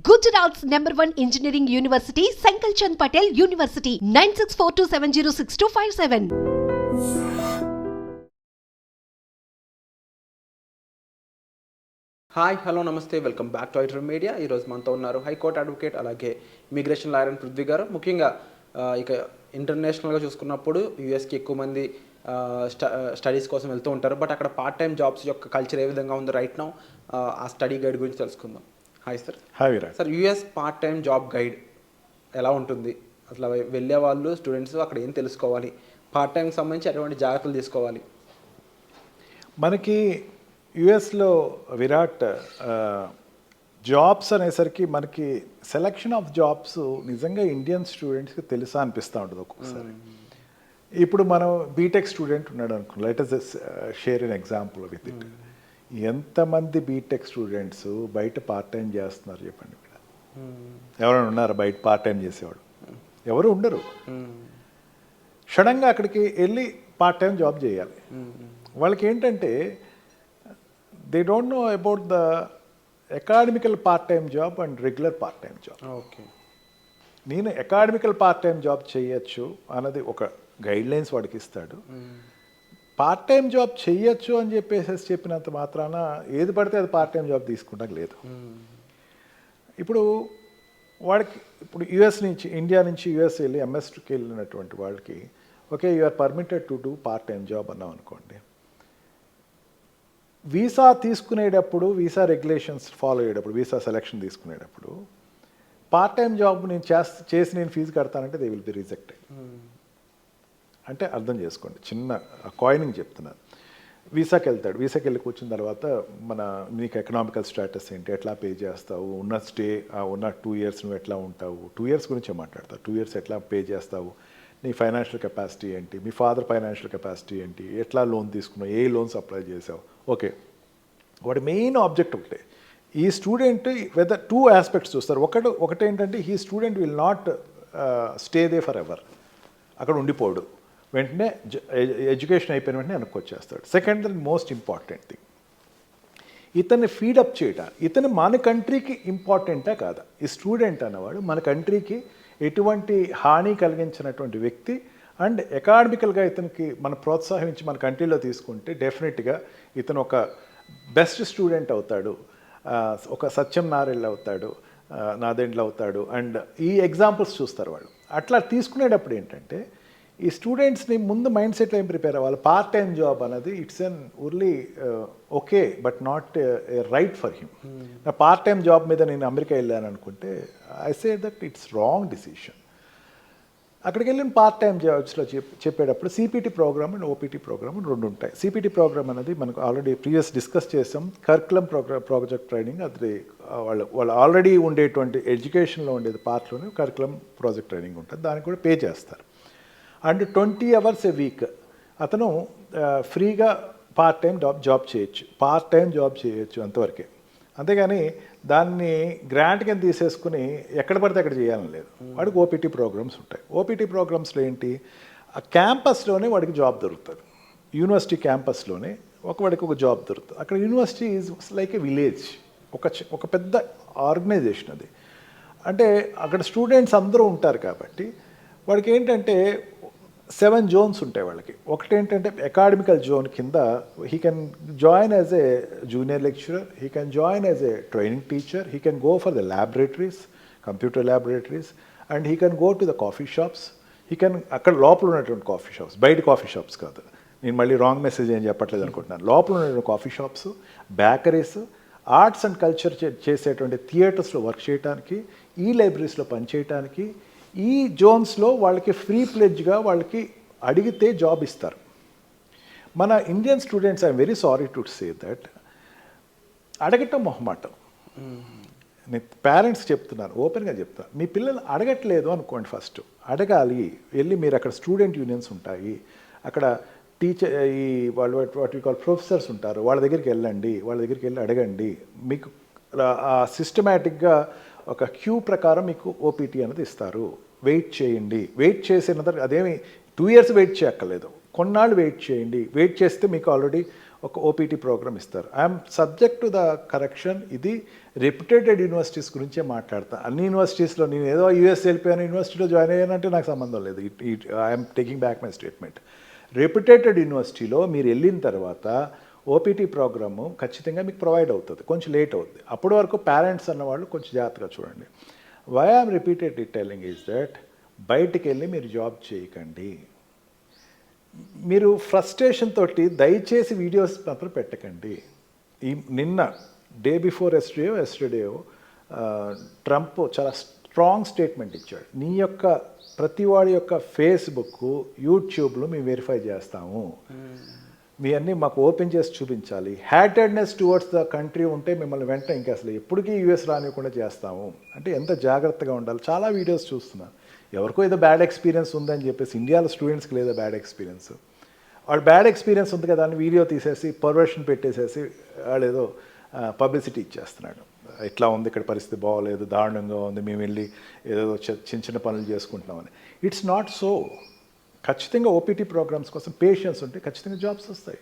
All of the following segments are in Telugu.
Gujarat's #1 engineering university, Sankalchand Patel University, 9642706257. Hi hello నమస్తే welcome back to Iter media. ఈరోజు మనతో ఉన్నారు హైకోర్టు అడ్వకేట్ అలాగే immigration lawyer and Prithvi garu. ముఖ్యంగా ఇక ఇంటర్నేషనల్గా చూసుకున్నప్పుడు యూఎస్కి ఎక్కువ మంది స్టడీస్ కోసం వెళ్తూ ఉంటారు. బట్ అక్కడ పార్ట్ టైం జాబ్స్ యొక్క కల్చర్ ఏ విధంగా ఉందో రైట్ నౌ ఆ స్టడీ గైడ్ గురించి తెలుసుకుందాం. Hi sir. Hi Virat. Sir, US part time job guide ఎలా ఉంటుంది? అసలు వెళ్ళే వాళ్ళు స్టూడెంట్స్ అక్కడ ఏం తెలుసుకోవాలి, పార్ట్ టైంకి సంబంధించి ఎటువంటి జాగ్రత్తలు తీసుకోవాలి? మనకి యుఎస్లో విరాట్ జాబ్స్ అనేసరికి మనకి సెలక్షన్ ఆఫ్ జాబ్స్ నిజంగా ఇండియన్ స్టూడెంట్స్కి తెలుసా అనిపిస్తూ ఉంటుంది ఒక్కొక్కసారి. ఇప్పుడు మనం బీటెక్ స్టూడెంట్ ఉన్నాడు అనుకో, let us share an example with it. ఎంతమంది బీటెక్ స్టూడెంట్స్ బయట పార్ట్ టైం చేస్తున్నారు చెప్పండి? ఎవరైనా ఉన్నారా బయట పార్ట్ టైం చేసేవాడు? ఎవరు ఉండరు. సడన్గా అక్కడికి వెళ్ళి పార్ట్ టైం జాబ్ చేయాలి. వాళ్ళకి ఏంటంటే they don't know about the academical part-time job and regular part-time job. Okay, నేను అకాడమికల్ పార్ట్-టైం జాబ్ చేయొచ్చు అన్నది ఒక గైడ్లైన్స్ వాడికి ఇస్తాడు. పార్ట్ టైం జాబ్ చేయొచ్చు అని చెప్పినంత మాత్రాన ఏది పడితే అది పార్ట్ టైం జాబ్ తీసుకుంటాం లేదు. ఇప్పుడు వాడికి ఇప్పుడు యుఎస్ నుంచి ఇండియా నుంచి యుఎస్ వెళ్ళి ఎంఎస్కి వెళ్ళినటువంటి వాళ్ళకి okay you are permitted to do part time job అన్నాం అనుకోండి. వీసా తీసుకునేటప్పుడు వీసా రెగ్యులేషన్స్ ఫాలో అయ్యేటప్పుడు వీసా సెలెక్షన్ తీసుకునేటప్పుడు పార్ట్ టైం జాబ్ నేను చేసి నేను ఫీజు కడతానంటే దే విల్ బి రిజెక్టెడ్. అంటే అర్థం చేసుకోండి, చిన్న కాయినింగ్ చెప్తున్నాను. వీసాకి వెళ్తాడు, వీసాకి వెళ్ళి కూర్చున్న తర్వాత నీకు ఎకనామికల్ స్టేటస్ ఏంటి, ఎట్లా పే చేస్తావు, ఉన్న 2 years నువ్వు ఎట్లా ఉంటావు, 2 years గురించే మాట్లాడతావు, 2 years ఎట్లా పే చేస్తావు, నీ ఫైనాన్షియల్ కెపాసిటీ ఏంటి, మీ ఫాదర్ ఫైనాన్షియల్ కెపాసిటీ ఏంటి, ఎట్లా లోన్ తీసుకున్నావు, ఏ లోన్స్ అప్లై చేసావు. ఓకే, వాడి మెయిన్ ఆబ్జెక్ట్ ఒకటే. ఈ స్టూడెంట్ వెదర్ 2 aspects చూస్తారు. ఒకటేంటంటే ఈ student will not stay they for ever, అక్కడ ఉండిపోడు, వెంటనే ఎడ్యుకేషన్ అయిపోయిన వెంటనే వెనక్కి వచ్చేస్తాడు. Second and most important thing, ఇతన్ని ఫీడప్ చేయటం. ఇతను మన కంట్రీకి ఇంపార్టెంటా కాదా? ఈ స్టూడెంట్ అన్నవాడు మన కంట్రీకి ఎటువంటి హాని కలిగించినటువంటి వ్యక్తి అండ్ అకాడమికల్గా ఇతనికి మన ప్రోత్సాహించి మన కంట్రీలో తీసుకుంటే డెఫినెట్గా ఇతను ఒక బెస్ట్ స్టూడెంట్ అవుతాడు, ఒక సత్యం నారెళ్ళ అవుతాడు, నాదెండ్లు అవుతాడు. అండ్ ఈ ఎగ్జాంపుల్స్ చూస్తారు వాళ్ళు. అట్లా తీసుకునేటప్పుడు ఏంటంటే ఈ స్టూడెంట్స్ని ముందు మైండ్ సెట్లో ఏం ప్రిపేర్ అవ్వాలి, పార్ట్ టైం జాబ్ అనేది it's an only okay but not right for him. నా పార్ట్ టైం జాబ్ మీద నేను అమెరికా వెళ్ళాను అనుకుంటే I say that it's wrong decision. అక్కడికి వెళ్ళిన పార్ట్ టైం జాబ్స్లో చెప్పేటప్పుడు CPT program and OPT program 2 ఉంటాయి. సిపిటి ప్రోగ్రామ్ అనేది మనకు ఆల్రెడీ ప్రీవియస్ డిస్కస్ చేసాం. కరికులం ప్రాజెక్ట్ ట్రైనింగ్, అది వాళ్ళు ఆల్రెడీ ఉండేటువంటి ఎడ్యుకేషన్లో ఉండేది పార్ట్లోనే కరికులం ప్రాజెక్ట్ ట్రైనింగ్ ఉంటుంది, దానికి కూడా పే చేస్తారు. అండ్ 20 hours a week అతను ఫ్రీగా పార్ట్ టైం జాబ్ చేయొచ్చు అంతవరకే. అంతేగాని దాన్ని గ్రాంట్ కింద తీసేసుకుని ఎక్కడ పడితే అక్కడ చేయాలని లేదు. వాడికి ఓపీటీ ప్రోగ్రామ్స్ ఉంటాయి. ఓపీటీ ప్రోగ్రామ్స్లో ఏంటి, ఆ క్యాంపస్లోనే వాడికి జాబ్ దొరుకుతుంది. యూనివర్సిటీ క్యాంపస్లోనే వాడికి ఒక జాబ్ దొరుకుతుంది. అక్కడ university is like A village, ఒక పెద్ద ఆర్గనైజేషన్ అది. అంటే అక్కడ స్టూడెంట్స్ అందరూ ఉంటారు కాబట్టి వాడికి ఏంటంటే 7 zones ఉంటాయి వాళ్ళకి. ఒకటేంటంటే అకాడమికల్ జోన్ కింద he can join as a junior lecturer, he can join as a training teacher, he can go for the laboratories, computer laboratories, and he can go to the coffee shops. He can అక్కడ లోపల ఉన్నటువంటి కాఫీ షాప్స్, బయట కాఫీ షాప్స్ కాదు, నేను మళ్ళీ రాంగ్ మెసేజ్ ఏం చెప్పట్లేదు అనుకుంటున్నాను. లోపల ఉన్నటువంటి coffee shops, bakeries, arts and culture చేసేటువంటి థియేటర్స్లో వర్క్ చేయడానికి, ఈ లైబ్రరీస్లో పనిచేయడానికి, ఈ జోన్స్లో వాళ్ళకి ఫ్రీ ప్లెడ్జ్గా వాళ్ళకి అడిగితే జాబ్ ఇస్తారు. మన Indian students I'm very sorry to say that అడగటం మొహమాటం. నేను పేరెంట్స్ చెప్తున్నాను, ఓపెన్గా చెప్తాను, మీ పిల్లలు అడగట్లేదు అనుకోండి, ఫస్ట్ అడగాలి. వెళ్ళి మీరు అక్కడ స్టూడెంట్ యూనియన్స్ ఉంటాయి, అక్కడ టీచర్ ఈ వాళ్ళు వాట్ యూ కాల్ ప్రొఫెసర్స్ ఉంటారు, వాళ్ళ దగ్గరికి వెళ్ళండి, వాళ్ళ దగ్గరికి వెళ్ళి అడగండి. మీకు సిస్టమేటిక్గా ఒక క్యూ ప్రకారం మీకు ఓపీటీ అనేది ఇస్తారు. వెయిట్ చేయండి, వెయిట్ చేసిన తర్వాత అదేమి 2 years వెయిట్ చేయక్కర్లేదు, కొన్నాళ్ళు వెయిట్ చేయండి. వెయిట్ చేస్తే మీకు ఆల్రెడీ ఒక ఓపీటీ ప్రోగ్రామ్ ఇస్తారు. I'm subject to the correction. ఇది రెప్యుటేటెడ్ యూనివర్సిటీస్ గురించే మాట్లాడతా. అన్ని యూనివర్సిటీస్లో నేను ఏదో యూఎస్ వెళ్ళిపోయాను, యూనివర్సిటీలో జాయిన్ అయ్యానంటే నాకు సంబంధం లేదు. I'm taking back my statement. Reputed యూనివర్సిటీలో మీరు వెళ్ళిన తర్వాత ఓపీటీ ప్రోగ్రాము ఖచ్చితంగా మీకు ప్రొవైడ్ అవుతుంది. కొంచెం లేట్ అవుతుంది. అప్పటి వరకు పేరెంట్స్ అన్నవాళ్ళు కొంచెం జాగ్రత్తగా చూడండి. Why I'm repeatedly telling is that బయటికి వెళ్ళి మీరు జాబ్ చేయకండి. మీరు ఫ్రస్ట్రేషన్ తోటి దయచేసి వీడియోస్ మాత్రం పెట్టకండి. నిన్న డే బిఫోర్ ఎస్టర్డే ట్రంప్ చాలా స్ట్రాంగ్ స్టేట్మెంట్ ఇచ్చాడు. నీ యొక్క ప్రతి వాడి యొక్క ఫేస్బుక్, యూట్యూబ్లో మేము వెరిఫై చేస్తాము, మీ అన్నీ మాకు ఓపెన్ చేసి చూపించాలి. హ్యాటెడ్నెస్ టువర్డ్స్ ద కంట్రీ ఉంటే మిమ్మల్ని వెంటనే ఇంకా అసలు ఎప్పటికీ యూఎస్ రానివ్వకుండా చేస్తాము. అంటే ఎంత జాగ్రత్తగా ఉండాలి. చాలా వీడియోస్ చూస్తున్నాను. ఎవరికో ఏదో బ్యాడ్ ఎక్స్పీరియన్స్ ఉందని చెప్పేసి ఇండియాలో స్టూడెంట్స్కి లేదా బ్యాడ్ ఎక్స్పీరియన్స్, వాడు బ్యాడ్ ఎక్స్పీరియన్స్ ఉంది కదా అని వీడియో తీసేసి పర్వర్షన్ పెట్టేసేసి వాడు ఏదో పబ్లిసిటీ ఇచ్చేస్తున్నాడు. ఇట్లా ఉంది, ఇక్కడ పరిస్థితి బాగోలేదు, దారుణంగా ఉంది, మేము వెళ్ళి ఏదో చిన్న చిన్న పనులు చేసుకుంటున్నామని. It's not so. ఖచ్చితంగా ఓపీటీ ప్రోగ్రామ్స్ కోసం పేషెన్స్ ఉంటే ఖచ్చితంగా జాబ్స్ వస్తాయి.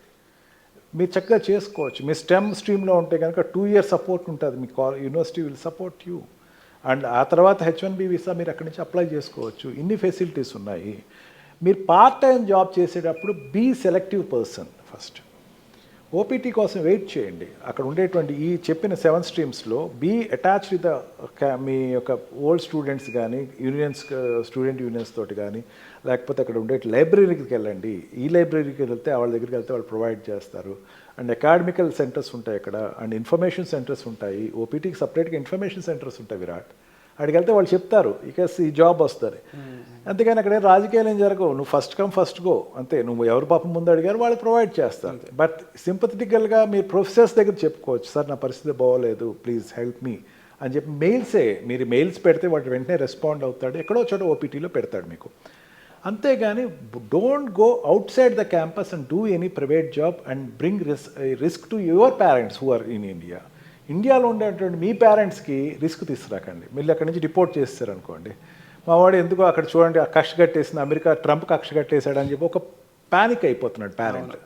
మీరు చక్కగా చేసుకోవచ్చు. మీ స్టెమ్ స్ట్రీమ్లో ఉంటే కనుక 2 years సపోర్ట్ ఉంటుంది. మీ university will support you. And ఆ తర్వాత H1B వీసా మీరు అక్కడి నుంచి అప్లై చేసుకోవచ్చు. ఇన్ని ఫెసిలిటీస్ ఉన్నాయి. మీరు పార్ట్ టైం జాబ్ చేసేటప్పుడు be selective person. First OPT కోసం వెయిట్ చేయండి. అక్కడ ఉండేటువంటి ఈ చెప్పిన 7 స్ట్రీమ్స్లో బీ అటాచ్డ్ విత్ మీ యొక్క ఓల్డ్ స్టూడెంట్స్ కానీ యూనియన్స్, స్టూడెంట్ యూనియన్స్ తోటి కానీ, లేకపోతే అక్కడ ఉండే లైబ్రరీకి వెళ్ళండి. ఈ లైబ్రరీకి వెళ్తే వాళ్ళ దగ్గరికి వెళ్తే వాళ్ళు ప్రొవైడ్ చేస్తారు. అండ్ అకాడమికల్ సెంటర్స్ ఉంటాయి అక్కడ, అండ్ ఇన్ఫర్మేషన్ సెంటర్స్ ఉంటాయి. ఓపీటీకి సపరేట్గా ఇన్ఫర్మేషన్ సెంటర్స్ ఉంటాయి విరాట్. అక్కడికి వెళ్తే వాళ్ళు చెప్తారు ఇక ఈ జాబ్ వస్తుంది. అంతేగాని అక్కడ రాజకీయాలు ఏం జరగవు. నువ్వు ఫస్ట్ కమ్ ఫస్ట్ గో అంతే. నువ్వు ఎవరు పాపం ముందు అడిగారు వాళ్ళు ప్రొవైడ్ చేస్తారు. బట్ సింపథెటికల్గా మీరు ప్రొఫెసర్స్ దగ్గర చెప్పుకోవచ్చు, సార్ నా పరిస్థితి బాగోలేదు, ప్లీజ్ హెల్ప్ మీ అని చెప్పి మీరు మెయిల్స్ పెడితే వాటి వెంటనే రెస్పాండ్ అవుతాడు. ఎక్కడో చోట ఓపీటీలో పెడతాడు మీకు. అంతేగాని don't go outside the campus and do any private job and bring risk to your parents who are in India. ఇండియాలో ఉండేటువంటి మీ పేరెంట్స్కి రిస్క్ తీసుకురాకండి. మీరు అక్కడి నుంచి రిపోర్ట్ చేస్తారు అనుకోండి, మా వాడు ఎందుకో అక్కడ చూడండి కక్ష కట్టేసింది, అమెరికా ట్రంప్ కక్ష కట్టేశాడు అని చెప్పి ఒక ప్యానిక్ అయిపోతున్నాడు పేరెంట్.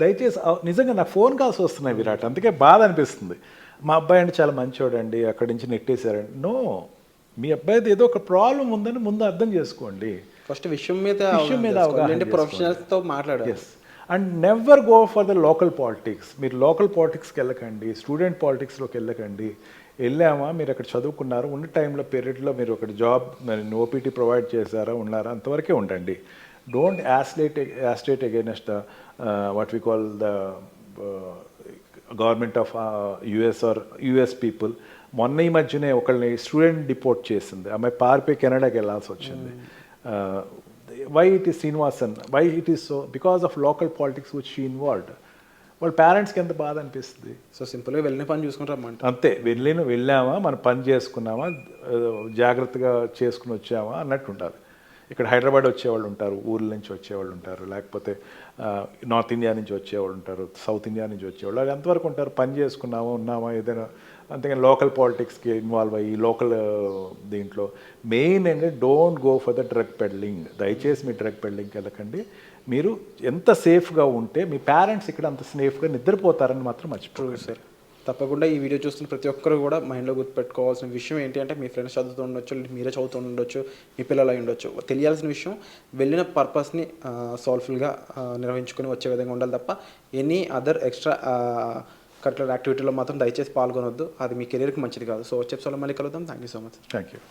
దయచేసి నిజంగా నాకు ఫోన్ కాల్స్ వస్తున్నాయి విరాట్, అందుకే బాధ అనిపిస్తుంది. మా అబ్బాయి అంటే చాలా మంచివాడండి, అక్కడి నుంచి నెట్టేశారండి. నో, మీ అబ్బాయిది ఏదో ఒక ప్రాబ్లం ఉందని ముందు అర్థం చేసుకోండి. ఫస్ట్ విషయం మీద అవగాహన ప్రొఫెషనల్స్తో మాట్లాడాలి. And never go for the local politics. మీరు లోకల్ పాలిటిక్స్కి వెళ్ళకండి, స్టూడెంట్ పాలిటిక్స్లోకి వెళ్ళకండి. వెళ్ళామా, మీరు అక్కడ చదువుకున్నారు, ఉన్న టైంలో పీరియడ్లో మీరు ఒక జాబ్ ఓపీటీ ప్రొవైడ్ చేశారా, ఉన్నారా, అంతవరకే ఉండండి. Don't agitate against the what we call the government of US or US people. మొన్న ఈ మధ్యనే ఒకళ్ళని స్టూడెంట్ డిపోర్ట్ చేసింది, అమ్మాయి పారిపోయి కెనడాకి వెళ్ళాల్సి వచ్చింది. Why it is Srinivasan, why it is so? Because of local politics which she involved. వాళ్ళ పేరెంట్స్కి ఎంత బాధ అనిపిస్తుంది. సో సింపుల్గా వెళ్ళిన పని చూసుకుంటారన్నమాట. అంతే, వెళ్ళామా, మన పని చేసుకున్నామా, జాగ్రత్తగా చేసుకుని వచ్చామా అన్నట్టు ఉండాలి. ఇక్కడ హైదరాబాద్ వచ్చేవాళ్ళు ఉంటారు, ఊర్ల నుంచి వచ్చేవాళ్ళు ఉంటారు, లేకపోతే నార్త్ ఇండియా నుంచి వచ్చేవాళ్ళు ఉంటారు, సౌత్ ఇండియా నుంచి వచ్చేవాళ్ళు. అది ఎంతవరకు ఉంటారు, పని చేసుకున్నామా, ఉన్నామా, ఏదైనా. అంతేగాని లోకల్ పాలిటిక్స్కి ఇన్వాల్వ్ అయ్యి లోకల్ దీంట్లో మెయిన్ ఏంటంటే don't go for the drug peddling. దయచేసి మీ డ్రగ్ పెడ్లింగ్కి వెళ్ళకండి. మీరు ఎంత సేఫ్గా ఉంటే మీ పేరెంట్స్ ఇక్కడ అంత సేఫ్గా నిద్రపోతారని మాత్రం మర్చిపోరు సార్. తప్పకుండా ఈ వీడియో చూస్తున్న ప్రతి ఒక్కరు కూడా మైండ్లో గుర్తుపెట్టుకోవాల్సిన విషయం ఏంటి అంటే, మీ ఫ్రెండ్స్ చదువుతూ ఉండొచ్చు, మీరే చదువుతూ ఉండొచ్చు, మీ పిల్లలు అయి ఉండొచ్చు, తెలియాల్సిన విషయం వెళ్ళిన పర్పస్ని సాల్ఫుల్గా నిర్వహించుకొని వచ్చే విధంగా ఉండాలి తప్ప ఎనీ అదర్ ఎక్స్ట్రా కరిక్యులర్ యాక్టివిటీలో మాత్రం దయచేసి పాల్గొనొద్దు. అది మీ కెరీర్కి మంచిది కాదు. సో వచ్చే ఎపిసోడ్లో మళ్ళీ కలుద్దాం. Thank you so much. Thank you.